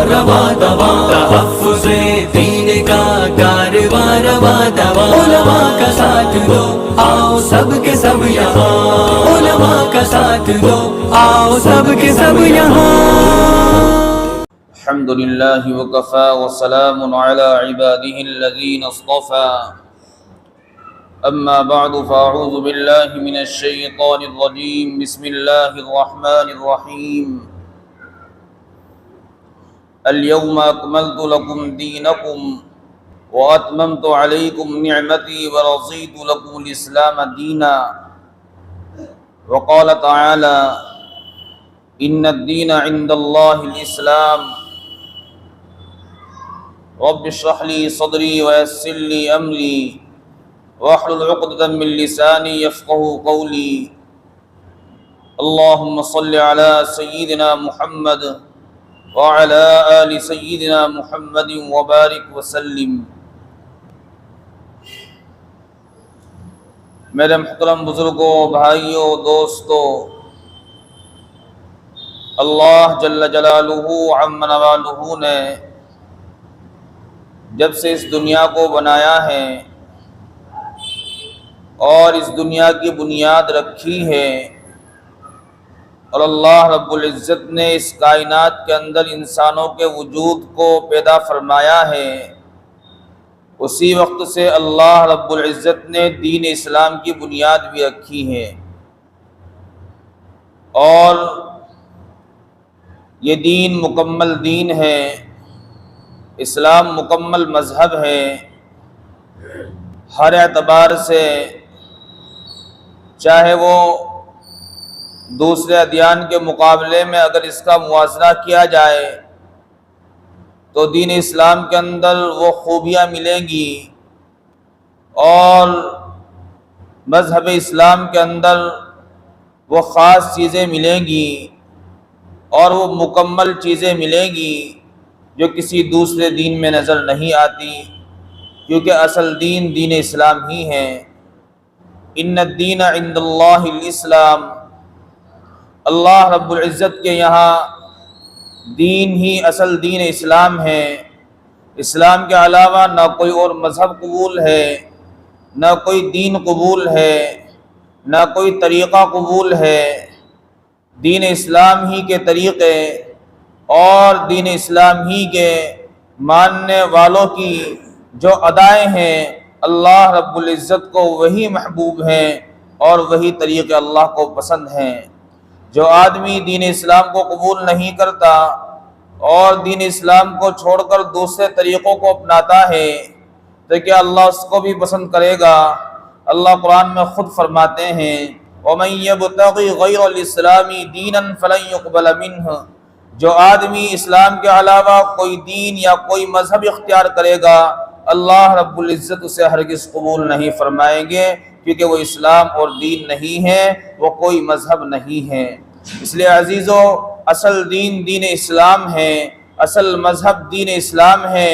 رواں رواں، تحفظ دین کا کارواں رواں رواں، علماء کا ساتھ دو آؤ سب کے سب یہاں، علماء کا ساتھ دو آؤ سب کے سب یہاں۔ الحمد للہ وکفی وسلام علی عباده الذین اصطفی، اما بعد فاعوذ باللہ من الشیطان الرجیم، بسم اللہ الرحمن الرحیم۔ اليوم اکملت لکم دینکم واتممت علیکم نعمتی ورضیت لکم الاسلام دینا۔ وقال تعالی ان الدین عند اللہ الاسلام۔ رب اشرح لي صدري ويسر لي امري واحلل عقدة من لساني يفقهوا قولي۔ اللهم صل على سيدنا محمد وعلى آل سيدنا محمد وبارك وسلم۔ میرے محترم بزرگوں، بھائیوں، دوستوں، اللہ جل جلالہ عم نوالہ نے جب سے اس دنیا کو بنایا ہے اور اس دنیا کی بنیاد رکھی ہے، اور اللہ رب العزت نے اس کائنات کے اندر انسانوں کے وجود کو پیدا فرمایا ہے، اسی وقت سے اللہ رب العزت نے دین اسلام کی بنیاد بھی رکھی ہے، اور یہ دین مکمل دین ہے، اسلام مکمل مذہب ہے، ہر اعتبار سے، چاہے وہ دوسرے ادیان کے مقابلے میں اگر اس کا موازنہ کیا جائے تو دین اسلام کے اندر وہ خوبیاں ملیں گی، اور مذہب اسلام کے اندر وہ خاص چیزیں ملیں گی، اور وہ مکمل چیزیں ملیں گی جو کسی دوسرے دین میں نظر نہیں آتی، کیونکہ اصل دین دین اسلام ہی ہے۔ ان الدین عند اللہ الاسلام، اللہ رب العزت کے یہاں دین ہی اصل دین اسلام ہے، اسلام کے علاوہ نہ کوئی اور مذہب قبول ہے، نہ کوئی دین قبول ہے، نہ کوئی طریقہ قبول ہے۔ دین اسلام ہی کے طریقے اور دین اسلام ہی کے ماننے والوں کی جو ادائیں ہیں، اللہ رب العزت کو وہی محبوب ہیں اور وہی طریقے اللہ کو پسند ہیں۔ جو آدمی دین اسلام کو قبول نہیں کرتا اور دین اسلام کو چھوڑ کر دوسرے طریقوں کو اپناتا ہے تو کیا اللہ اس کو بھی پسند کرے گا؟ اللہ قرآن میں خود فرماتے ہیں وَمَن يَبْتَغِ غَيْرَ الْإِسْلَامِ دِينًا فَلَن يُقْبَلَ مِنْهُ، جو آدمی اسلام کے علاوہ کوئی دین یا کوئی مذہب اختیار کرے گا، اللہ رب العزت اسے ہرگز قبول نہیں فرمائیں گے، کیونکہ وہ اسلام اور دین نہیں ہے، وہ کوئی مذہب نہیں ہے۔ اس لیے عزیزو، اصل دین دین اسلام ہے، اصل مذہب دین اسلام ہے،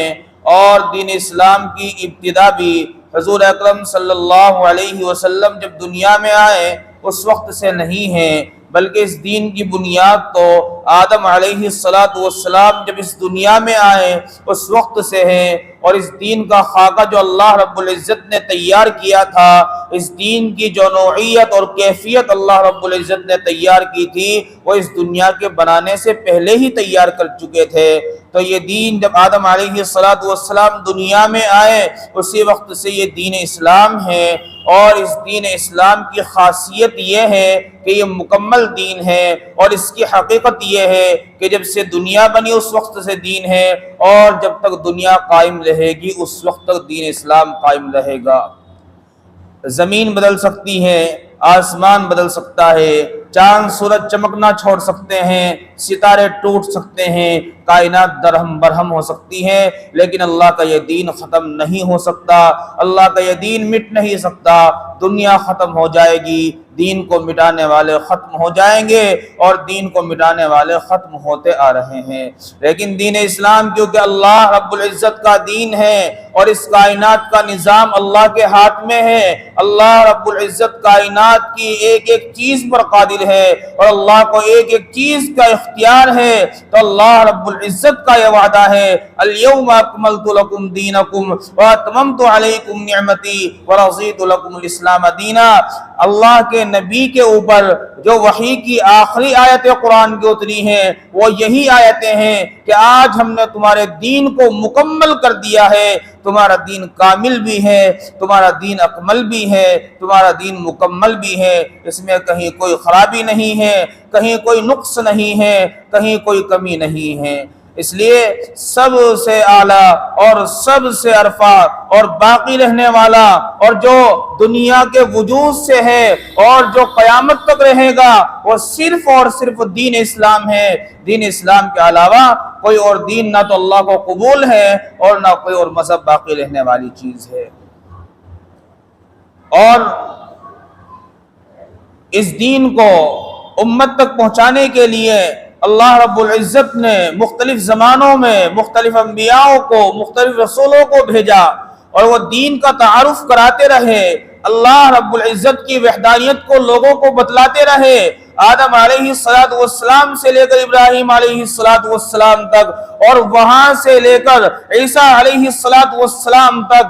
اور دین اسلام کی ابتدا بھی حضور اکرم صلی اللہ علیہ وسلم جب دنیا میں آئے اس وقت سے نہیں ہے، بلکہ اس دین کی بنیاد تو آدم علیہ السلام جب اس دنیا میں آئے اس وقت سے ہے، اور اس دین کا خاکہ جو اللہ رب العزت نے تیار کیا تھا، اس دین کی جو نوعیت اور کیفیت اللہ رب العزت نے تیار کی تھی، وہ اس دنیا کے بنانے سے پہلے ہی تیار کر چکے تھے۔ تو یہ دین جب آدم علیہ السلام دنیا میں آئے اسی وقت سے یہ دین اسلام ہے، اور اس دین اسلام کی خاصیت یہ ہے کہ یہ مکمل دین ہے، اور اس کی حقیقت یہ ہے کہ جب سے دنیا بنی اس وقت سے دین ہے، اور جب تک دنیا قائم رہے گی اس وقت تک دین اسلام قائم رہے گا۔ زمین بدل سکتی ہے، آسمان بدل سکتا ہے، چاند سورج چمکنا چھوڑ سکتے ہیں، ستارے ٹوٹ سکتے ہیں، کائنات درہم برہم ہو سکتی ہے، لیکن اللہ کا یہ دین ختم نہیں ہو سکتا، اللہ کا یہ دین مٹ نہیں سکتا۔ دنیا ختم ہو جائے گی، دین کو مٹانے والے ختم ہو جائیں گے، اور دین کو مٹانے والے ختم ہوتے آ رہے ہیں، لیکن دین اسلام کیونکہ اللہ رب العزت کا دین ہے اور اس کائنات کا نظام اللہ کے ہاتھ میں ہے، اللہ رب العزت کائنات کی ایک ایک چیز پر قادر ہے، اور اللہ کو ایک ایک چیز کا اختیار ہے تو اللہ رب العزت کا یہ وعدہ ہے الیوم اکملت لکم دینکم واتممت علیکم نعمتی ورضیت لکم الاسلام دینا۔ اللہ کے نبی کے اوپر جو وحی کی آخری آیت قرآن کی اتری ہیں وہ یہی آیتیں ہیں کہ آج ہم نے تمہارے دین کو مکمل کر دیا ہے، تمہارا دین کامل بھی ہے، تمہارا دین اکمل بھی ہے، تمہارا دین مکمل بھی ہے، اس میں کہیں کوئی خرابی نہیں ہے، کہیں کوئی نقص نہیں ہے، کہیں کوئی کمی نہیں ہے۔ اس لیے سب سے اعلیٰ اور سب سے عرفہ اور باقی رہنے والا اور جو دنیا کے وجود سے ہے اور جو قیامت تک رہے گا وہ صرف اور صرف دین اسلام ہے۔ دین اسلام کے علاوہ کوئی اور دین نہ تو اللہ کو قبول ہے اور نہ کوئی اور مذہب باقی رہنے والی چیز ہے۔ اور اس دین کو امت تک پہنچانے کے لیے اللہ رب العزت نے مختلف زمانوں میں مختلف انبیاءوں کو مختلف رسولوں کو بھیجا اور وہ دین کا تعارف کراتے رہے، اللہ رب العزت کی وحدانیت کو لوگوں کو بتلاتے رہے۔ آدم علیہ السلام سے لے کر ابراہیم علیہ السلام تک اور وہاں سے لے کر عیسیٰ علیہ السلام تک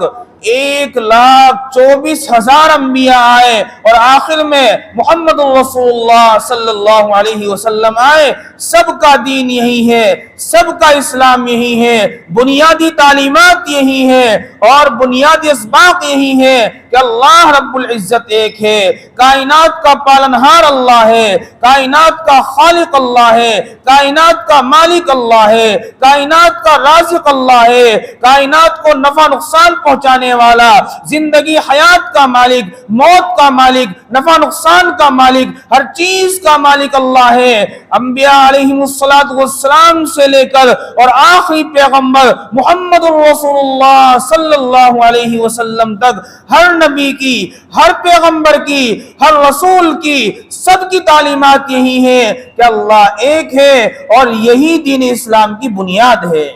1,24,000 انبیاء آئے اور آخر میں محمد رسول اللہ صلی اللہ علیہ وسلم آئے۔ سب کا دین یہی ہے، سب کا اسلام یہی ہے، بنیادی تعلیمات یہی ہے اور بنیادی اسباق یہی ہے کہ اللہ رب العزت ایک ہے، کائنات کا پالنہار اللہ ہے، کائنات کا خالق اللہ ہے، کائنات کا مالک اللہ ہے، کائنات کا رازق اللہ ہے، کائنات کو نفع نقصان پہنچانے والا، زندگی حیات کا مالک، موت کا مالک، نفع نقصان کا مالک، ہر چیز کا مالک اللہ ہے۔ انبیاء علیہ السلام سے لے کر اور آخری پیغمبر محمد رسول اللہ صلی اللہ علیہ وسلم تک ہر نبی کی، ہر پیغمبر کی، ہر رسول کی، سب کی تعلیمات یہی ہے کہ اللہ ایک ہے اور یہی دین اسلام کی بنیاد ہے۔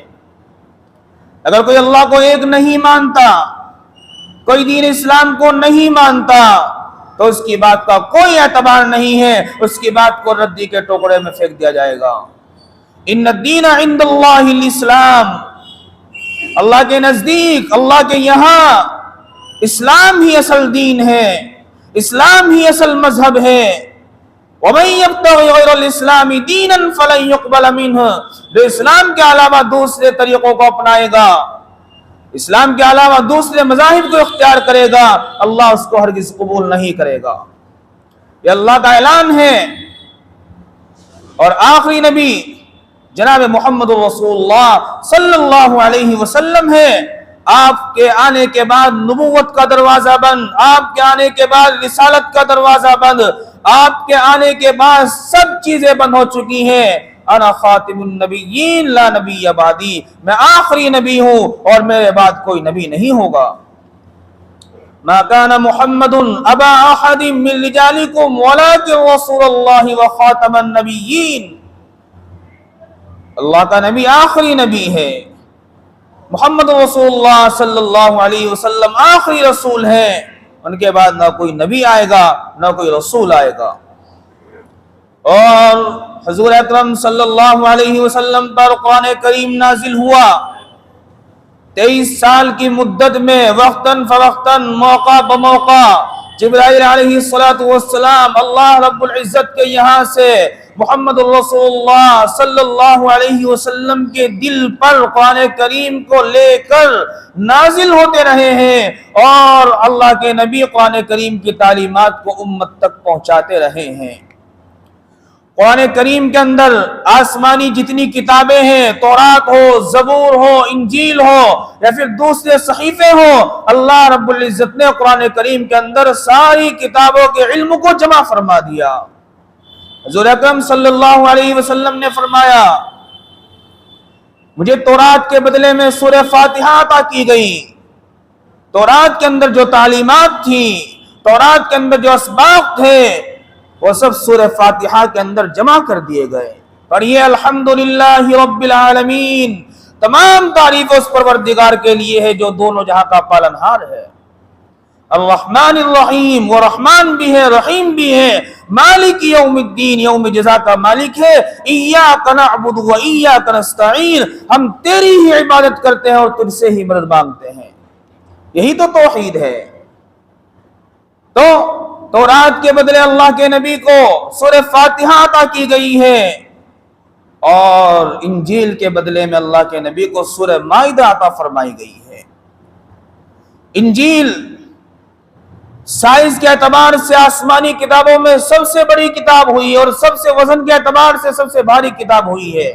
اگر کوئی اللہ کو ایک نہیں مانتا، کوئی دین اسلام کو نہیں مانتا تو اس کی بات کا کوئی اعتبار نہیں ہے، اس کی بات کو ردی کے ٹکڑے میں پھینک دیا جائے گا۔ ان الدین عند اللہ الاسلام، اللہ کے نزدیک، اللہ کے یہاں اسلام ہی اصل دین ہے، اسلام ہی اصل مذہب ہے۔ وَمَن يَبْتَغِ غَيْرَ الْإِسْلَامِ دِينًا فَلَن يُقْبَلَ مِنْهُ، جو اسلام کے علاوہ دوسرے طریقوں کو اپنائے گا، اسلام کے علاوہ دوسرے مذاہب کو اختیار کرے گا، اللہ اس کو ہرگز قبول نہیں کرے گا۔ یہ اللہ کا اعلان ہے۔ اور آخری نبی جناب محمد رسول اللہ صلی اللہ علیہ وسلم ہے۔ آپ کے آنے کے بعد نبوت کا دروازہ بند، آپ کے آنے کے بعد رسالت کا دروازہ بند، آپ کے آنے کے بعد سب چیزیں بند ہو چکی ہیں۔ انا خاتم النبیین لا نبی بعدی، میں آخری نبی ہوں اور میرے بعد کوئی نبی نہیں ہوگا۔ ما كان محمد ابا احد من رجالكم ولكن رسول الله وخاتم النبیین، اللہ کا نبی آخری نبی ہے، محمد رسول اللہ صلی اللہ علیہ وسلم آخری رسول ہیں، ان کے بعد نہ کوئی نبی آئے گا نہ کوئی رسول آئے گا۔ اور حضور اکرم صلی اللہ علیہ وسلم پر قرآن کریم نازل ہوا 23 سال کی مدت میں، وقتاً فوقتاً، موقع بموقع جبرائیل علیہ السلام اللہ رب العزت کے یہاں سے محمد رسول اللہ صلی اللہ علیہ وسلم کے دل پر قرآن کریم کو لے کر نازل ہوتے رہے ہیں اور اللہ کے نبی قرآن کریم کی تعلیمات کو امت تک پہنچاتے رہے ہیں۔ قرآن کریم کے اندر آسمانی جتنی کتابیں ہیں، تورات ہو، زبور ہو، انجیل ہو یا پھر دوسرے صحیفے ہو، اللہ رب العزت نے قرآن کریم کے اندر ساری کتابوں کے علم کو جمع فرما دیا۔ حضور اکرم صلی اللہ علیہ وسلم نے فرمایا، مجھے تورات کے بدلے میں سورہ فاتحہ عطا کی گئی۔ تورات کے اندر جو تعلیمات تھی، تورات کے اندر جو اسباق تھے، وہ سب سورہ فاتحہ کے اندر جمع کر دیے گئے۔ پڑھیے الحمدللہ رب العالمین، تمام تعریف اس پروردگار کے لیے ہے جو دونوں جہاں کا پالنہار ہے۔ الرحمن الرحیم، وہ رحمان بھی ہے رحیم بھی ہے، مالک یوم الدین، یوم جزا کا مالک ہے، ایاک نعبد و ایاک نستعین، ہم تیری ہی عبادت کرتے ہیں اور تجھ سے ہی مدد مانگتے ہیں۔ یہی تو توحید ہے۔ تو تورات کے بدلے اللہ کے نبی کو سورہ فاتحہ عطا کی گئی ہے، اور انجیل کے بدلے میں اللہ کے نبی کو سورہ مائدہ عطا فرمائی گئی ہے۔ انجیل سائز کے اعتبار سے آسمانی کتابوں میں سب سے بڑی کتاب ہوئی اور سب سے وزن کے اعتبار سے سب سے بھاری کتاب ہوئی ہے،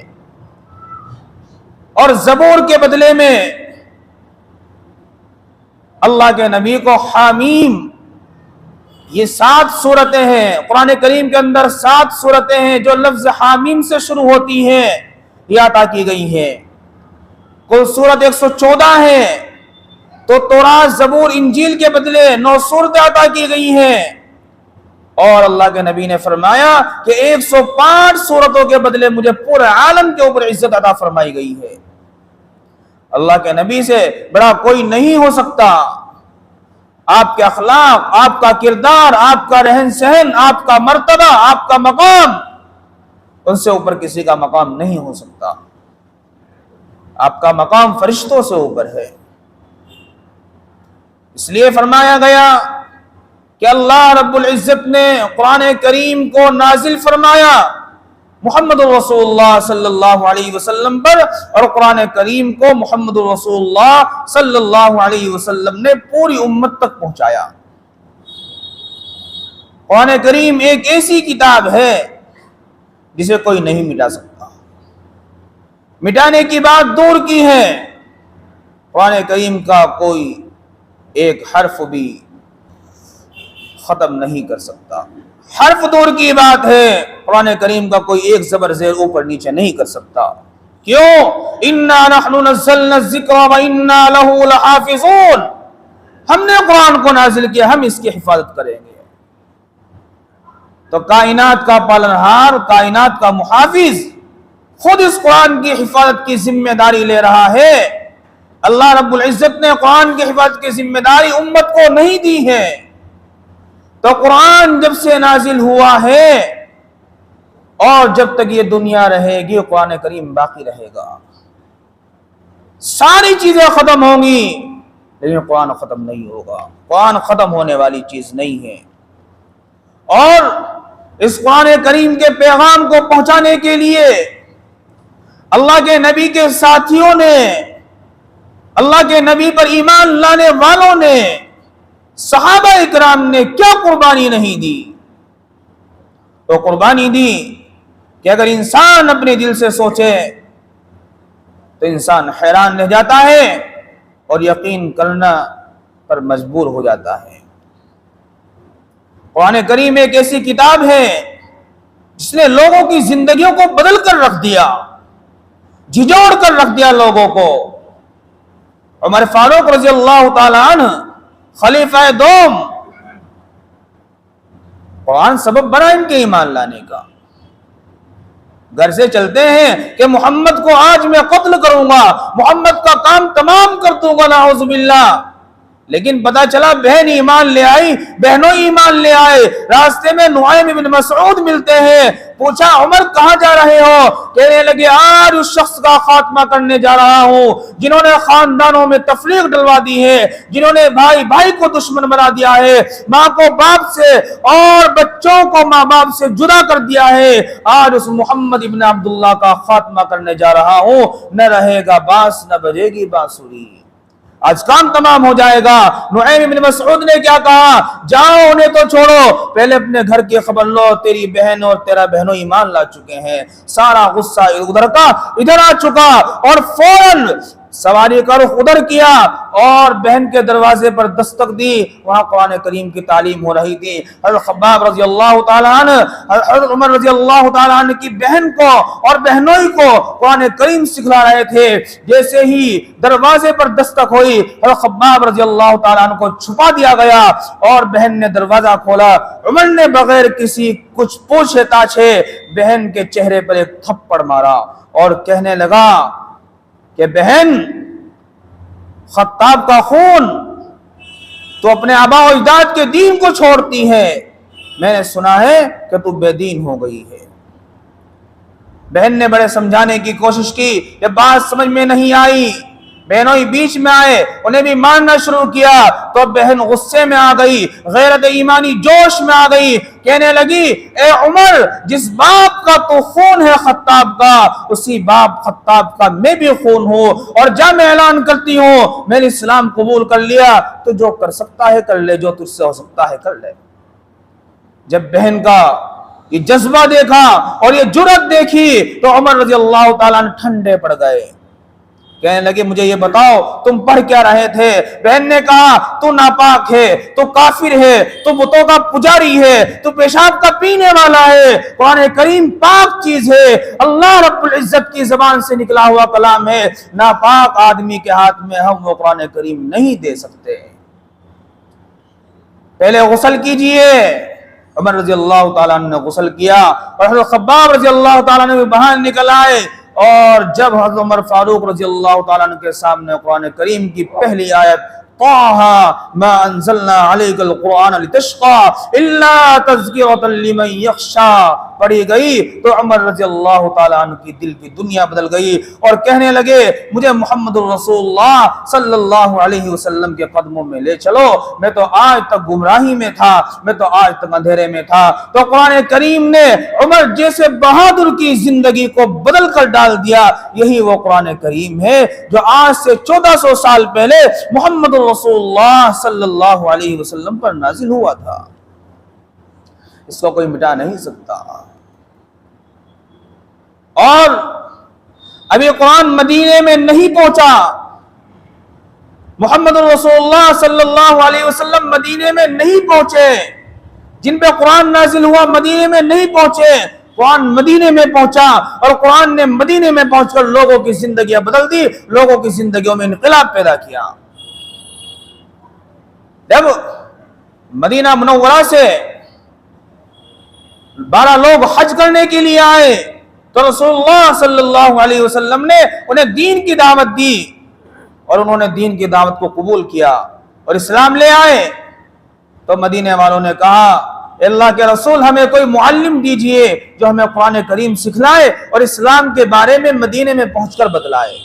اور زبور کے بدلے میں اللہ کے نبی کو حامیم، یہ 7 سورتیں ہیں قرآن کریم کے اندر، 7 سورتیں ہیں جو لفظ حامیم سے شروع ہوتی ہیں، یہ عطا کی گئی ہیں۔ کل سورت 114 ہے، تو تورات زبور انجیل کے بدلے 9 سورتیں عطا کی گئی ہیں، اور اللہ کے نبی نے فرمایا کہ 105 سورتوں کے بدلے مجھے پورے عالم کے اوپر عزت عطا فرمائی گئی ہے۔ اللہ کے نبی سے بڑا کوئی نہیں ہو سکتا۔ آپ کے اخلاق، آپ کا کردار، آپ کا رہن سہن، آپ کا مرتبہ، آپ کا مقام، ان سے اوپر کسی کا مقام نہیں ہو سکتا۔ آپ کا مقام فرشتوں سے اوپر ہے۔ اس لیے فرمایا گیا کہ اللہ رب العزت نے قرآن کریم کو نازل فرمایا محمد رسول اللہ صلی اللہ علیہ وسلم پر، اور قرآن کریم کو محمد رسول اللہ صلی اللہ علیہ وسلم نے پوری امت تک پہنچایا۔ قرآن کریم ایک ایسی کتاب ہے جسے کوئی نہیں مٹا سکتا، مٹانے کی بات دور کی ہے، قرآن کریم کا کوئی ایک حرف بھی ختم نہیں کر سکتا۔ حرف دور کی بات ہے، قرآن کریم کا کوئی ایک زبر زیر اوپر نیچے نہیں کر سکتا۔ کیوں؟ اِنَّا نَحْنُ نَزَّلْنَا الذِّكْرَ وَإِنَّا لَهُ لَحَافِظُونَ، ہم نے قرآن کو نازل کیا، ہم اس کی حفاظت کریں گے۔ تو کائنات کا پالنہار، کائنات کا محافظ خود اس قرآن کی حفاظت کی ذمہ داری لے رہا ہے۔ اللہ رب العزت نے قرآن کی حفاظت کی ذمہ داری امت کو نہیں دی ہے۔ تو قرآن جب سے نازل ہوا ہے اور جب تک یہ دنیا رہے گی قرآن کریم باقی رہے گا۔ ساری چیزیں ختم ہوں گی لیکن قرآن ختم نہیں ہوگا۔ قرآن ختم ہونے والی چیز نہیں ہے، اور اس قرآن کریم کے پیغام کو پہنچانے کے لیے اللہ کے نبی کے ساتھیوں نے، اللہ کے نبی پر ایمان لانے والوں نے، صحابہ اکرام نے کیا قربانی نہیں دی؟ تو قربانی دی کہ اگر انسان اپنے دل سے سوچے تو انسان حیران رہ جاتا ہے اور یقین کرنا پر مجبور ہو جاتا ہے۔ قرآن کریم ایک ایسی کتاب ہے جس نے لوگوں کی زندگیوں کو بدل کر رکھ دیا، جھجوڑ کر رکھ دیا لوگوں کو۔ عمر فاروق رضی اللہ تعالیٰ عنہ خلیفہ دوم، قرآن سبب بنا ان کے ایمان لانے کا۔ گھر سے چلتے ہیں کہ محمد کو آج میں قتل کروں گا، محمد کا کام تمام کر دوں گا، نعوذ باللہ، لیکن پتا چلا بہن ایمان لے آئی، بہنوں ایمان لے آئے۔ راستے میں نعیم بن مسعود ملتے ہیں، پوچھا عمر کہاں جا رہے ہو؟ کہنے لگے آج اس شخص کا خاتمہ کرنے جا رہا ہوں جنہوں نے خاندانوں میں تفریق ڈلوا دی ہے، جنہوں نے بھائی بھائی کو دشمن بنا دیا ہے، ماں کو باپ سے اور بچوں کو ماں باپ سے جدا کر دیا ہے۔ آج اس محمد ابن عبداللہ کا خاتمہ کرنے جا رہا ہوں، نہ رہے گا بانس نہ بجے گی بانسری، آج کام تمام ہو جائے گا۔ نعیم بن مسعود نے کیا کہا؟ جاؤ انہیں تو چھوڑو، پہلے اپنے گھر کی خبر لو، تیری بہن اور تیرا بہنوں ایمان لا چکے ہیں۔ سارا غصہ ادھر کا ادھر آ چکا، اور فوراً سواری کا رخ ادھر کیا اور بہن کے دروازے پر دستک دی۔ وہاں قرآن کریم کی تعلیم ہو رہی تھی۔ حضرت خباب رضی اللہ تعالیٰ عنہ حضرت عمر رضی اللہ تعالیٰ عنہ کی بہن کو اور بہنوئی کو قرآن کریم سکھلا رہے تھے۔ جیسے ہی دروازے پر دستک ہوئی، حضرت خباب رضی اللہ تعالیٰ عنہ کو چھپا دیا گیا اور بہن نے دروازہ کھولا۔ عمر نے بغیر کسی کچھ پوچھے تاچھے بہن کے چہرے پر ایک تھپڑ مارا اور کہنے لگا کہ بہن، خطاب کا خون تو اپنے آبا و اجداد کے دین کو چھوڑتی ہے، میں نے سنا ہے کہ تو بے دین ہو گئی ہے۔ بہن نے بڑے سمجھانے کی کوشش کی، یہ بات سمجھ میں نہیں آئی، بہنوں ہی بیچ میں آئے، انہیں بھی ماننا شروع کیا، تو بہن غصے میں آ گئی، غیرت ایمانی جوش میں آ گئی، کہنے لگی اے عمر، جس باپ کا تو خون ہے خطاب کا، اسی باپ خطاب کا میں بھی خون ہوں، اور جب میں اعلان کرتی ہوں میں نے اسلام قبول کر لیا، تو جو کر سکتا ہے کر لے، جو تجھ سے ہو سکتا ہے کر لے۔ جب بہن کا یہ جذبہ دیکھا اور یہ جرأت دیکھی تو عمر رضی اللہ تعالیٰ عنہ ٹھنڈے پڑ گئے، کہنے لگے مجھے یہ بتاؤ تم پڑھ کیا رہے تھے؟ بہن نے کہا تو ناپاک ہے، تو کافر ہے، تو بتوں کا پجاری ہے، تو پیشاب کا پینے والا ہے۔ قرآن کریم پاک چیز ہے، اللہ رب العزت کی زبان سے نکلا ہوا کلام ہے، ناپاک آدمی کے ہاتھ میں ہم وہ قرآن کریم نہیں دے سکتے۔ پہلے غسل کیجئے۔ عمر رضی اللہ تعالیٰ نے غسل کیا اور حضرت خباب رضی اللہ تعالیٰ نے بھی باہر نکل آئے، اور جب حضرت عمر فاروق رضی اللہ تعالیٰ عنہ کے سامنے قرآن کریم کی پہلی آیت طٰہَ مَا أَنزَلْنَا عَلَيْكَ الْقُرْآنَ لِتَشْقَىٰ إِلَّا تَذْكِرَةً لِمَن يَخْشَىٰ پڑھی گئی تو عمر رضی اللہ تعالیٰ عنہ کی دل کی دنیا بدل گئی، اور کہنے لگے مجھے محمد الرسول اللہ صلی اللہ علیہ وسلم کے قدموں میں لے چلو، میں تو آج تک گمراہی میں تھا، میں تو آج تک اندھیرے میں تھا۔ تو قرآن کریم نے عمر جیسے بہادر کی زندگی کو بدل کر ڈال دیا۔ یہی وہ قرآن کریم ہے جو آج سے 1400 سال پہلے محمد رسول اللہ صلی اللہ علیہ وسلم پر نازل ہوا تھا، اس کو کوئی مٹا نہیں سکتا۔ اور ابھی قرآن مدینے میں نہیں پہنچا، محمد رسول اللہ صلی اللہ علیہ وسلم مدینے میں نہیں پہنچے، جن پہ قرآن نازل ہوا مدینے میں نہیں پہنچے، قرآن مدینے میں پہنچا، اور قرآن نے مدینے میں پہنچ کر لوگوں کی زندگیاں بدل دی، لوگوں کی زندگیوں میں انقلاب پیدا کیا۔ جب مدینہ منورہ سے 12 لوگ حج کرنے کے لیے آئے تو رسول اللہ صلی اللہ علیہ وسلم نے انہیں دین کی دعوت دی، اور انہوں نے دین کی دعوت کو قبول کیا اور اسلام لے آئے۔ تو مدینے والوں نے کہا اے اللہ کے رسول، ہمیں کوئی معلم دیجئے جو ہمیں قرآن کریم سکھلائے اور اسلام کے بارے میں مدینے میں پہنچ کر بتلائے۔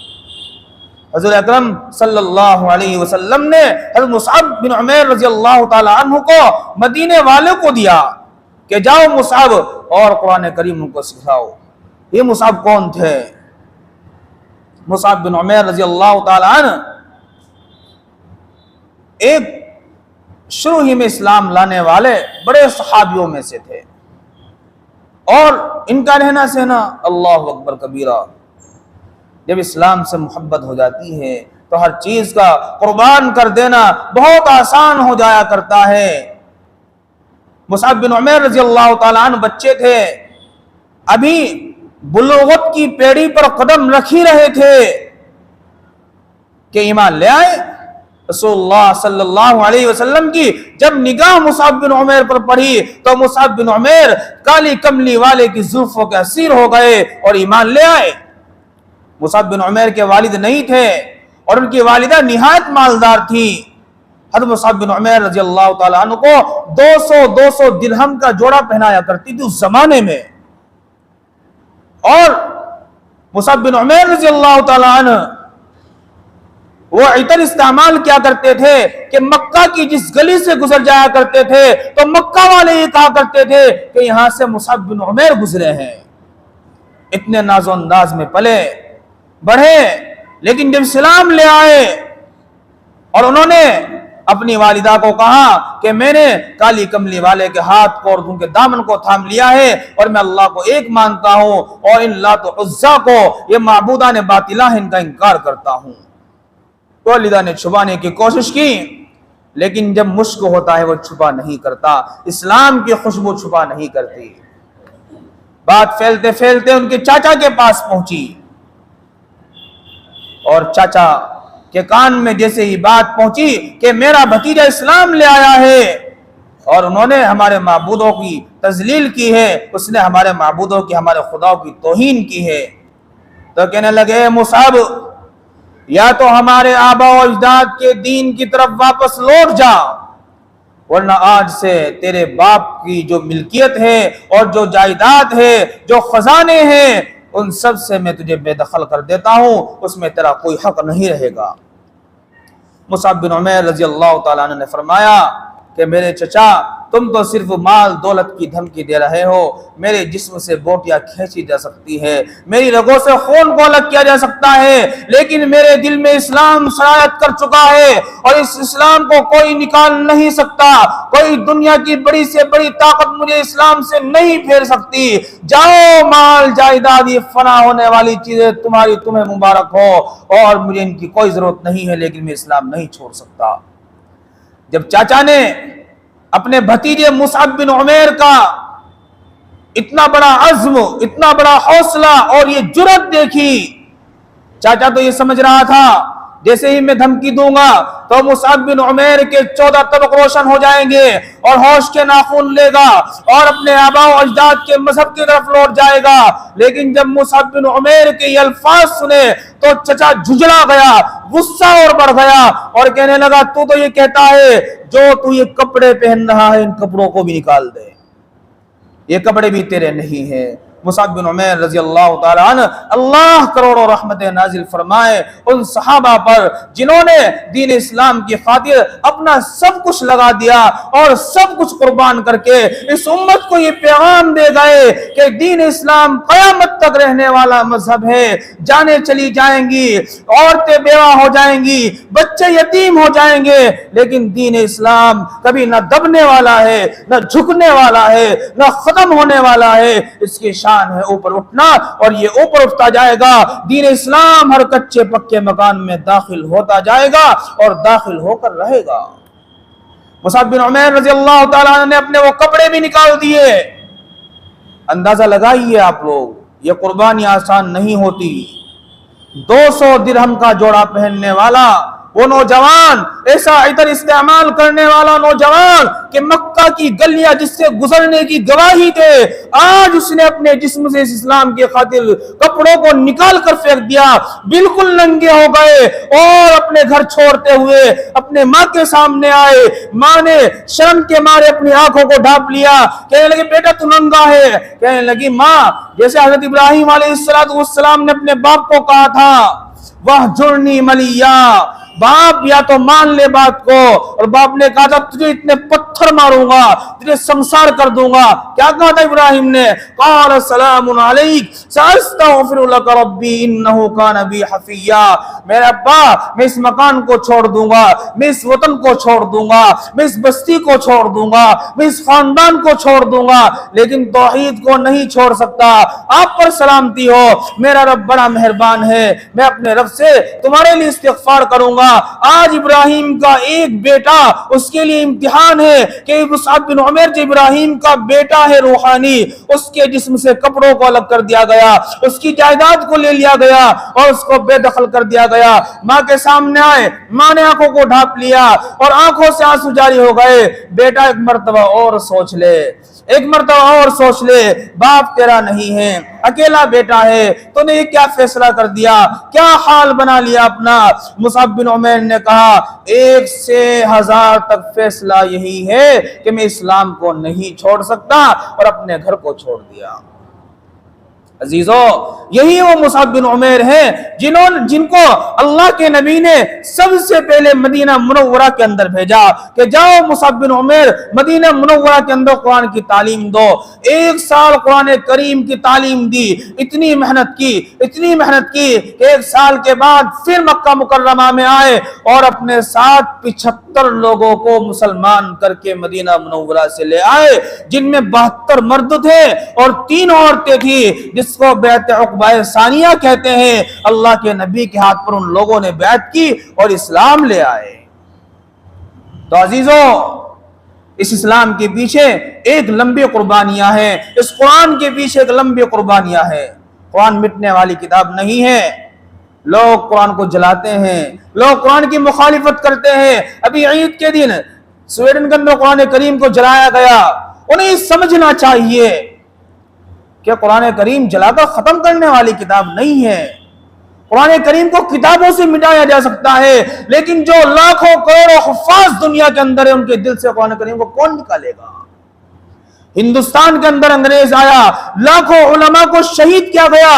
حضور اکرم صلی اللہ علیہ وسلم نے حضرت مصعب بن عمیر رضی اللہ تعالی عنہ کو مدینے والوں کو دیا کہ جاؤ مصعب اور قرآن کریم کو سکھاؤ۔ یہ مصعب کون تھے؟ مصعب بن عمیر رضی اللہ تعالی عنہ ایک شروع ہی میں اسلام لانے والے بڑے صحابیوں میں سے تھے، اور ان کا رہنا سہنا اللہ اکبر کبیرہ، جب اسلام سے محبت ہو جاتی ہے تو ہر چیز کا قربان کر دینا بہت آسان ہو جایا کرتا ہے۔ مصعب بن عمیر رضی اللہ تعالیٰ عنہ بچے تھے، ابھی بلوغت کی پیڑھی پر قدم رکھ ہی رہے تھے کہ ایمان لے آئے۔ رسول اللہ صلی اللہ علیہ وسلم کی جب نگاہ مصعب بن عمیر پر پڑی تو مصعب بن عمیر کالی کملی والے کی زلفوں کے اسیر ہو گئے اور ایمان لے آئے۔ مصعب بن عمیر کے والد نہیں تھے اور ان کی والدہ نہایت مالدار تھی۔ حضرت مصعب بن عمیر رضی اللہ تعالیٰ عنہ کو 200 درہم کا جوڑا پہنایا کرتی تھی اس زمانے میں، اور مصعب بن عمیر رضی اللہ تعالیٰ عنہ وہ عطر استعمال کیا کرتے تھے کہ مکہ کی جس گلی سے گزر جایا کرتے تھے تو مکہ والے یہ کہا کرتے تھے کہ یہاں سے مصعب بن عمیر گزرے ہیں۔ اتنے ناز و انداز میں پلے بڑھے، لیکن جب اسلام لے آئے اور انہوں نے اپنی والدہ کو کہا کہ میں نے کالی کملی والے کے ہاتھ کو اور ان کے دامن کو تھام لیا ہے اور میں اللہ کو ایک مانتا ہوں اور ان لات و عزا کو یہ معبودان باطلہ ان کا انکار کرتا ہوں، تو والدہ نے چھپانے کی کوشش کی، لیکن جب مشک ہوتا ہے وہ چھپا نہیں کرتا، اسلام کی خوشبو چھپا نہیں کرتی۔ بات پھیلتے پھیلتے ان کے چاچا کے پاس پہنچی، اور چاچا کے کان میں جیسے ہی بات پہنچی کہ میرا بھتیجا اسلام لے آیا ہے اور انہوں نے ہمارے معبودوں کی تذلیل کی ہے، اس نے ہمارے معبودوں کی، ہمارے خداؤں کی توہین کی ہے، تو کہنے لگے مصعب یا تو ہمارے آبا و اجداد کے دین کی طرف واپس لوٹ جا ورنہ آج سے تیرے باپ کی جو ملکیت ہے اور جو جائیداد ہے، جو خزانے ہیں، ان سب سے میں تجھے بے دخل کر دیتا ہوں، اس میں تیرا کوئی حق نہیں رہے گا۔ مصعب بن عمیر رضی اللہ تعالیٰ عنہ نے فرمایا کہ میرے چچا، تم تو صرف مال دولت کی دھمکی دے رہے ہو، میرے جسم سے بوٹیاں کھینچی جا سکتی ہے، میری رگوں سے خون کو الگ کیا جا سکتا ہے، لیکن میرے دل میں اسلام سرایت کر چکا ہے اور اس اسلام کو کوئی نکال نہیں سکتا، کوئی دنیا کی بڑی سے بڑی طاقت مجھے اسلام سے نہیں پھیر سکتی۔ جاؤ، مال جائیداد یہ فنا ہونے والی چیزیں تمہیں مبارک ہو، اور مجھے ان کی کوئی ضرورت نہیں ہے، لیکن میں اسلام نہیں چھوڑ سکتا۔ جب چاچا نے اپنے بھتیجے مصعب بن عمیر کا اتنا بڑا عزم، اتنا بڑا حوصلہ اور یہ جرأت دیکھی، چاچا تو یہ سمجھ رہا تھا جیسے ہی میں دھمکی دوں گا تو مصعب بن عمیر کے 14 طبق روشن ہو جائیں گے اور ہوش کے ناخن لے گا اور اپنے آباء و اجداد کے مذہب کی طرف لوٹ جائے گا، لیکن جب مصعب بن عمیر کے یہ الفاظ سنے تو چچا جھجلا گیا، غصہ اور بڑھ گیا اور کہنے لگا تو یہ کہتا ہے جو تو یہ کپڑے پہن رہا ہے ان کپڑوں کو بھی نکال دے، یہ کپڑے بھی تیرے نہیں ہیں۔ مصعب بن عمیر رضی اللہ تعالیٰ عنہ، اللہ کروڑوں رحمت نازل فرمائے ان صحابہ پر جنہوں نے دین اسلام کی خاطر اپنا سب کچھ لگا دیا اور سب کچھ قربان کر کے اس امت کو یہ پیغام دے گئے کہ دین اسلام قیامت تک رہنے والا مذہب ہے، جانیں چلی جائیں گی، عورتیں بیوہ ہو جائیں گی، بچے یتیم ہو جائیں گے، لیکن دین اسلام کبھی نہ دبنے والا ہے، نہ جھکنے والا ہے، نہ ختم ہونے والا ہے، اس کی شان ہے اوپر اٹھنا اور یہ اوپر اٹھتا جائے گا۔ دین اسلام ہر کچے پکے مکان میں داخل ہوتا جائے گا اور داخل ہو کر رہے گا۔ مصعب بن عمیر رضی اللہ تعالیٰ عنہ نے اپنے وہ کپڑے بھی نکال دیے۔ اندازہ لگائیے آپ لوگ، یہ قربانی آسان نہیں ہوتی۔ 200 درہم کا جوڑا پہننے والا وہ نوجوان، ایسا عطر استعمال کرنے والا نوجوان کہ مکہ کی گلیاں جس سے گزرنے کی گواہی تھے، آج اس نے اپنے جسم سے اس اسلام کی خاطر کپڑوں کو نکال کر پھینک دیا، بالکل ننگے ہو گئے اور اپنے گھر چھوڑتے ہوئے اپنے ماں کے سامنے آئے۔ ماں نے شرم کے مارے اپنی آنکھوں کو ڈھانپ لیا، کہنے لگی بیٹا تو ننگا ہے، کہنے لگی ماں جیسے حضرت ابراہیم علیہ السلام نے اپنے باپ کو کہا تھا وَاهْجُرْنِي مَلِيًّا، باپ یا تو مان لے بات کو، اور باپ نے کہا تھا تجھے اتنے پتھر ماروں گا، تجھے سنسار کر دوں گا۔ کیا کہا تھا ابراہیم نے؟ قال سلام علیک سأستغفر لک ربی انہ کان بی حفیا، میرے ابا میں اس مکان کو چھوڑ دوں گا، میں اس وطن کو چھوڑ دوں گا، میں اس بستی کو چھوڑ دوں گا، میں اس خاندان کو چھوڑ دوں گا، لیکن توحید کو نہیں چھوڑ سکتا۔ آپ پر سلامتی ہو، میرا رب بڑا مہربان ہے، میں اپنے رب سے تمہارے لیے استغفار کروں گا۔ آج ابراہیم کا ایک بیٹا اس کے لیے امتحان ہے کہ مصعب بن عمیر جو ابراہیم کا بیٹا ہے روحانی، اس کے جسم سے کپڑوں کو الگ کر دیا گیا، اس کی جائیداد کو لے لیا گیا اور اس کو بے دخل کر دیا گیا۔ ماں کے سامنے آئے، ماں نے آنکھوں کو ڈھانپ لیا اور آنکھوں سے آنسو جاری ہو گئے۔ بیٹا ایک مرتبہ اور سوچ لے، ایک مرتبہ اور سوچ لے، باپ تیرا نہیں ہے، اکیلا بیٹا ہے، تو نے یہ کیا فیصلہ کر دیا، کیا حال بنا لیا اپنا؟ مصعب بن عمیر نے کہا 1 سے 1000 تک فیصلہ یہی ہے کہ میں اسلام کو نہیں چھوڑ سکتا، اور اپنے گھر کو چھوڑ دیا۔ عزیزو، یہی وہ مصعب بن عمیر ہیں جن کو اللہ کے نبی نے سب سے پہلے مدینہ منورہ کے اندر بھیجا کہ جاؤ مصعب بن عمیر مدینہ منورہ کے اندر قرآن کی تعلیم دو۔ 1 سال قرآن کریم کی تعلیم دی، اتنی محنت کی کہ 1 سال کے بعد پھر مکہ مکرمہ میں آئے اور اپنے ساتھ 75 لوگوں کو مسلمان کر کے مدینہ منورہ سے لے آئے، جن میں 72 مرد تھے اور 3 عورتیں تھی، جس کو بیعت عقبہ ثانیہ کہتے ہیں۔ اللہ کے نبی کے ہاتھ پر ان لوگوں نے بیعت کی اور اسلام لے آئے۔ تو عزیزو، اس اسلام کے پیچھے ایک لمبی قربانیاں ہیں، اس قرآن کے پیچھے ایک لمبی قربانیاں ہیں۔ قرآن مٹنے والی کتاب نہیں ہے۔ لوگ قرآن کو جلاتے ہیں، لوگ قرآن کی مخالفت کرتے ہیں۔ ابھی عید کے دن سویڈن کے اندر قرآن کریم کو جلایا گیا۔ انہیں سمجھنا چاہیے کہ قرآن کریم جلا کر ختم کرنے والی کتاب نہیں ہے۔ قرآن کریم کو کتابوں سے مٹایا جا سکتا ہے، لیکن جو لاکھوں کروڑوں حفاظ دنیا کے اندر ہے ان کے دل سے قرآن کریم کو کون نکالے گا؟ ہندوستان کے اندر انگریز آیا، لاکھوں علماء کو شہید کیا گیا،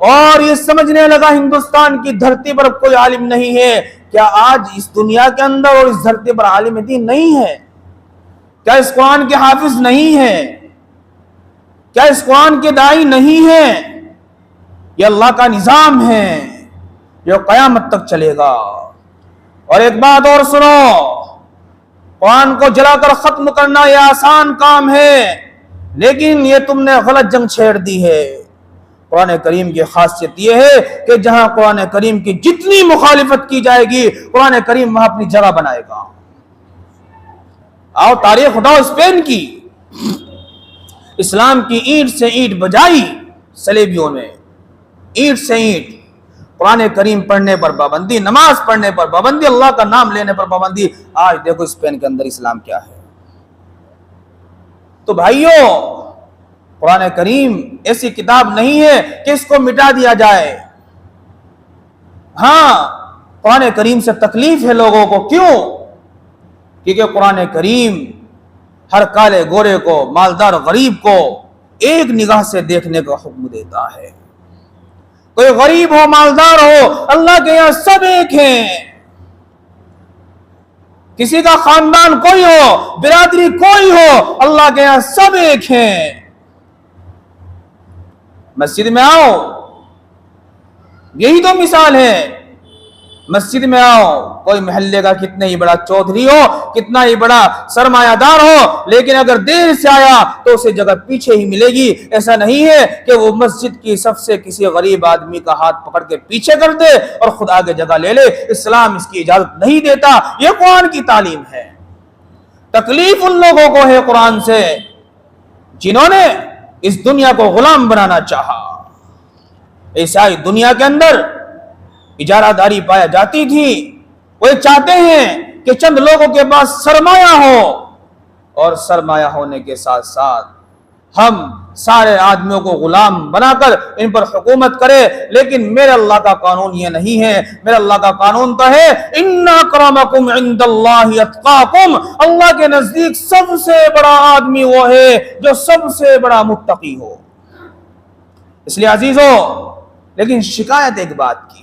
اور یہ سمجھنے لگا ہندوستان کی دھرتی پر کوئی عالم نہیں ہے۔ کیا آج اس دنیا کے اندر اور اس دھرتی پر عالم دین نہیں ہے؟ کیا اس قرآن کے حافظ نہیں ہے؟ کیا اس قرآن کے داعی نہیں ہے؟ یہ اللہ کا نظام ہے جو قیامت تک چلے گا۔ اور ایک بات اور سنو، قرآن کو جلا کر ختم کرنا یہ آسان کام ہے، لیکن یہ تم نے غلط جنگ چھیڑ دی ہے۔ قرآن کریم کی خاصیت یہ ہے کہ جہاں قرآن کریم کی جتنی مخالفت کی جائے گی قرآن کریم وہاں اپنی جگہ بنائے گا۔ آؤ تاریخ اٹھاؤ اسپین کی، اسلام کی اینٹ سے اینٹ بجائی صلیبیوں میں، اینٹ سے اینٹ، قرآن کریم پڑھنے پر پابندی، نماز پڑھنے پر پابندی، اللہ کا نام لینے پر پابندی۔ آج دیکھو اسپین کے اندر اسلام کیا ہے۔ تو بھائیوں، قرآن کریم ایسی کتاب نہیں ہے کہ اس کو مٹا دیا جائے۔ ہاں، قرآن کریم سے تکلیف ہے لوگوں کو، کیوں؟ کیونکہ قرآن کریم ہر کالے گورے کو، مالدار غریب کو ایک نگاہ سے دیکھنے کا حکم دیتا ہے۔ کوئی غریب ہو مالدار ہو، اللہ کے یہاں سب ایک ہیں۔ کسی کا خاندان کوئی ہو، برادری کوئی ہو، اللہ کے یہاں سب ایک ہیں۔ مسجد میں آؤ، یہی تو مثال ہے۔ مسجد میں آؤ، کوئی محلے کا کتنے ہی بڑا چودھری ہو، کتنا ہی بڑا سرمایہ دار ہو، لیکن اگر دیر سے آیا تو اسے جگہ پیچھے ہی ملے گی۔ ایسا نہیں ہے کہ وہ مسجد کی صف سے کسی غریب آدمی کا ہاتھ پکڑ کے پیچھے کر دے اور خود آگے جگہ لے لے۔ اسلام اس کی اجازت نہیں دیتا، یہ قرآن کی تعلیم ہے۔ تکلیف ان لوگوں کو ہے قرآن سے جنہوں نے اس دنیا کو غلام بنانا چاہا۔ عیسائی دنیا کے اندر اجارہ داری پایا جاتی تھی، وہ چاہتے ہیں کہ چند لوگوں کے پاس سرمایہ ہو، اور سرمایہ ہونے کے ساتھ ساتھ ہم سارے آدمیوں کو غلام بنا کر ان پر حکومت کرے۔ لیکن میرے اللہ کا قانون یہ نہیں ہے۔ میرے اللہ کا قانون تو ہے ان اکرمکم عند اللہ اتقاکم، اللہ کے نزدیک سب سے بڑا آدمی وہ ہے جو سب سے بڑا متقی ہو۔ اس لیے عزیزو، لیکن شکایت ایک بات کی ہے۔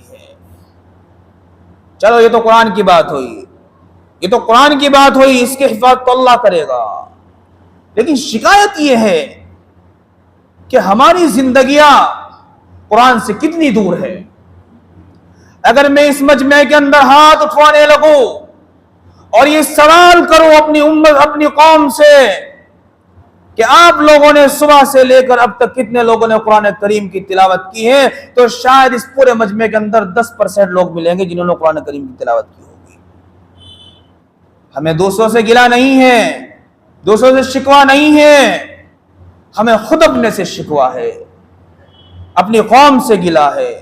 چلو یہ تو قرآن کی بات ہوئی، یہ تو قرآن کی بات ہوئی، اس کی حفاظت تو اللہ کرے گا، لیکن شکایت یہ ہے کہ ہماری زندگیاں قرآن سے کتنی دور ہے۔ اگر میں اس مجمع کے اندر ہاتھ اٹھوانے لگوں اور یہ سوال کروں اپنی امت، اپنی قوم سے کہ آپ لوگوں نے صبح سے لے کر اب تک کتنے لوگوں نے قرآن کریم کی تلاوت کی ہے، تو شاید اس پورے مجمع کے اندر 10% لوگ ملیں گے جنہوں نے قرآن کریم کی تلاوت کی ہوگی۔ ہمیں دوسروں سے گلہ نہیں ہے، دوسروں سے شکوہ نہیں ہے، ہمیں خود اپنے سے شکوہ ہے، اپنی قوم سے گلہ ہے۔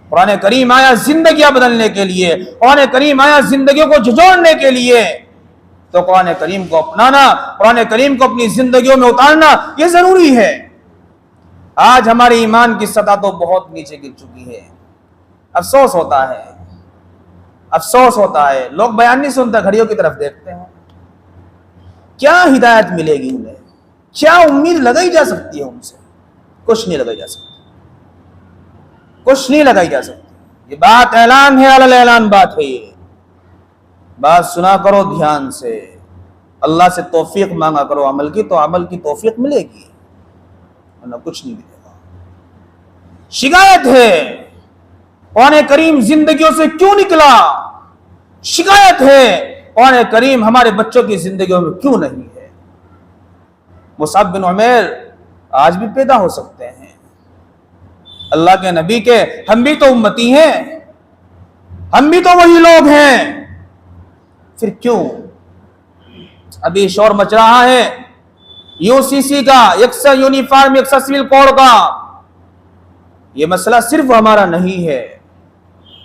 قرآن کریم آیا زندگیاں بدلنے کے لیے، قرآن کریم آیا زندگیوں کو جھجوڑنے کے لیے، تو قرآن کریم کو اپنانا، قرآن کریم کو اپنی زندگیوں میں اتارنا یہ ضروری ہے۔ آج ہمارے ایمان کی سطح تو بہت نیچے گر چکی ہے۔ افسوس ہوتا ہے، افسوس ہوتا ہے، لوگ بیان نہیں سنتے، گھڑیوں کی طرف دیکھتے ہیں۔ کیا ہدایت ملے گی انہیں؟ کیا امید لگائی جا سکتی ہے ان سے؟ کچھ نہیں لگائی جا سکتی، کچھ نہیں لگائی جا سکتی۔ یہ بات اعلان ہے، علی اعلان بات ہے۔ یہ بات سنا کرو دھیان سے، اللہ سے توفیق مانگا کرو عمل کی، تو عمل کی توفیق ملے گی، ورنہ کچھ نہیں ملے گا۔ شکایت ہے قرآن کریم زندگیوں سے کیوں نکلا؟ شکایت ہے قرآن کریم ہمارے بچوں کی زندگیوں میں کیوں نہیں ہے؟ مصعب بن عمیر آج بھی پیدا ہو سکتے ہیں، اللہ کے نبی کے، ہم بھی تو امتی ہیں، ہم بھی تو وہی لوگ ہیں، پھر کیوں؟ ابھی شور مچ رہا ہے UCC کا، یکساں یونیفارم یکساں سول کوڈ کا۔ یہ مسئلہ صرف ہمارا نہیں ہے،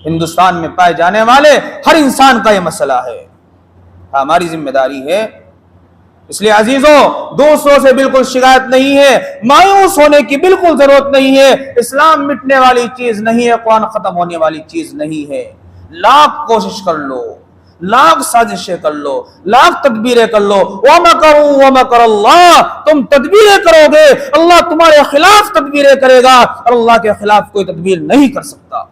ہندوستان میں پائے جانے والے ہر انسان کا یہ مسئلہ ہے۔ ہماری ذمہ داری ہے اس لیے عزیزوں دوسروں سے بالکل شکایت نہیں ہے، مایوس ہونے کی بالکل ضرورت نہیں ہے۔ اسلام مٹنے والی چیز نہیں ہے، قرآن ختم ہونے والی چیز نہیں ہے۔ لاکھ کوشش کر لو، لاکھ سازشیں کر لو، لاکھ تدبیریں کر لو، وَمَكَرُوا وَمَكَرَ اللَّهُ، تم تدبیریں کرو گے اللہ تمہارے خلاف تدبیریں کرے گا، اور اللہ کے خلاف کوئی تدبیر نہیں کر سکتا۔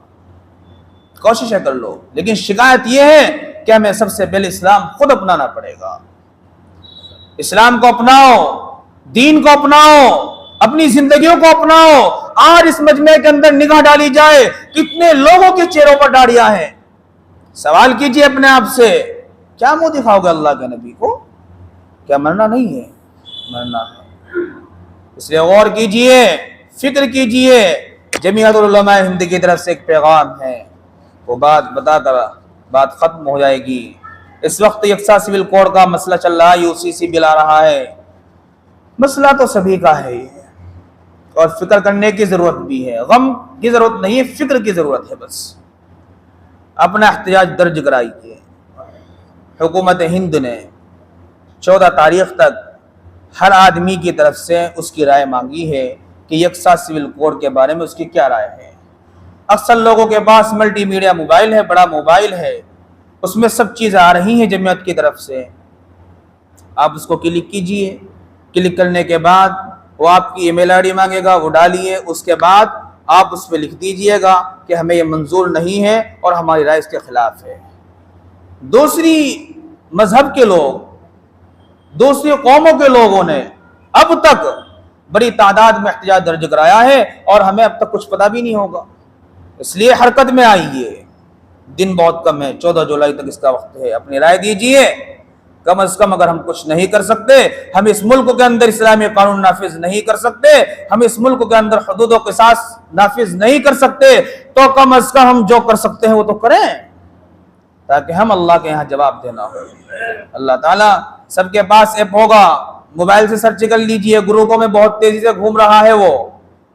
کوششیں کر لو، لیکن شکایت یہ ہے کہ ہمیں سب سے پہلے اسلام خود اپنانا پڑے گا۔ اسلام کو اپناؤ، دین کو اپناؤ، اپنی زندگیوں کو اپناؤ۔ آج اس مجمع کے اندر نگاہ ڈالی جائے، کتنے لوگوں کے چہروں پر داڑھیاں ہیں۔ سوال کیجئے اپنے آپ سے، کیا منہ دکھاؤ گے اللہ کے نبی کو؟ کیا مرنا نہیں ہے؟ مرنا ہے۔ اس لیے غور کیجئے، فکر کیجئے۔ جمعیت العلماء ہند کی طرف سے ایک پیغام ہے، وہ بات بتا کر بات ختم ہو جائے گی۔ اس وقت یکساں سول کوڈ کا مسئلہ چل رہا ہے، UCC بل آ رہا ہے۔ مسئلہ تو سبھی کا ہے اور فکر کرنے کی ضرورت بھی ہے، غم کی ضرورت نہیں ہے، فکر کی ضرورت ہے۔ بس اپنا احتجاج درج کرائیے۔ حکومت ہند نے 14 تاریخ تک ہر آدمی کی طرف سے اس کی رائے مانگی ہے کہ یکساں سول کوڈ کے بارے میں اس کی کیا رائے ہے۔ اکثر لوگوں کے پاس ملٹی میڈیا موبائل ہے، بڑا موبائل ہے، اس میں سب چیزیں آ رہی ہیں جمعیت کی طرف سے۔ آپ اس کو کلک کیجئے، کلک کرنے کے بعد وہ آپ کی ای میل آئی ڈی مانگے گا، وہ ڈالیے۔ اس کے بعد آپ اس پہ لکھ دیجئے گا کہ ہمیں یہ منظور نہیں ہے اور ہماری رائے اس کے خلاف ہے۔ دوسری مذہب کے لوگ، دوسری قوموں کے لوگوں نے اب تک بڑی تعداد میں احتجاج درج کرایا ہے اور ہمیں اب تک کچھ پتہ بھی نہیں ہوگا۔ اس لیے حرکت میں آئیے، دن بہت کم ہے، 14 جولائی تک اس کا وقت ہے، اپنی رائے دیجئے۔ کم از کم اگر ہم کچھ نہیں کر سکتے، ہم اس ملک کے اندر اسلامی قانون نافذ نہیں کر سکتے، ہم اس ملک کے اندر حدود و قصاص نافذ نہیں کر سکتے، تو کم از کم ہم جو کر سکتے ہیں وہ تو کریں، تاکہ ہم اللہ کے یہاں جواب دینا ہو۔ اللہ تعالیٰ سب کے پاس ایپ ہوگا، موبائل سے سرچ کر لیجئے، گروپوں میں بہت تیزی سے گھوم رہا ہے وہ،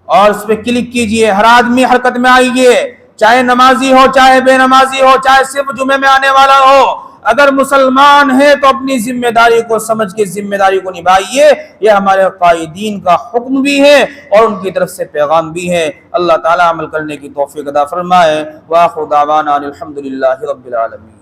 اور اس پہ کلک کیجئے۔ ہر آدمی حرکت میں آئیے، چاہے نمازی ہو، چاہے بے نمازی ہو، چاہے صرف جمعے میں آنے والا ہو۔ اگر مسلمان ہے تو اپنی ذمہ داری کو سمجھ کے ذمہ داری کو نبھائیے، یہ ہمارے قائدین کا حکم بھی ہے اور ان کی طرف سے پیغام بھی ہے۔ اللہ تعالیٰ عمل کرنے کی توفیق عطا فرمائے۔ وآخر دعوانا الحمدللہ رب العالمین۔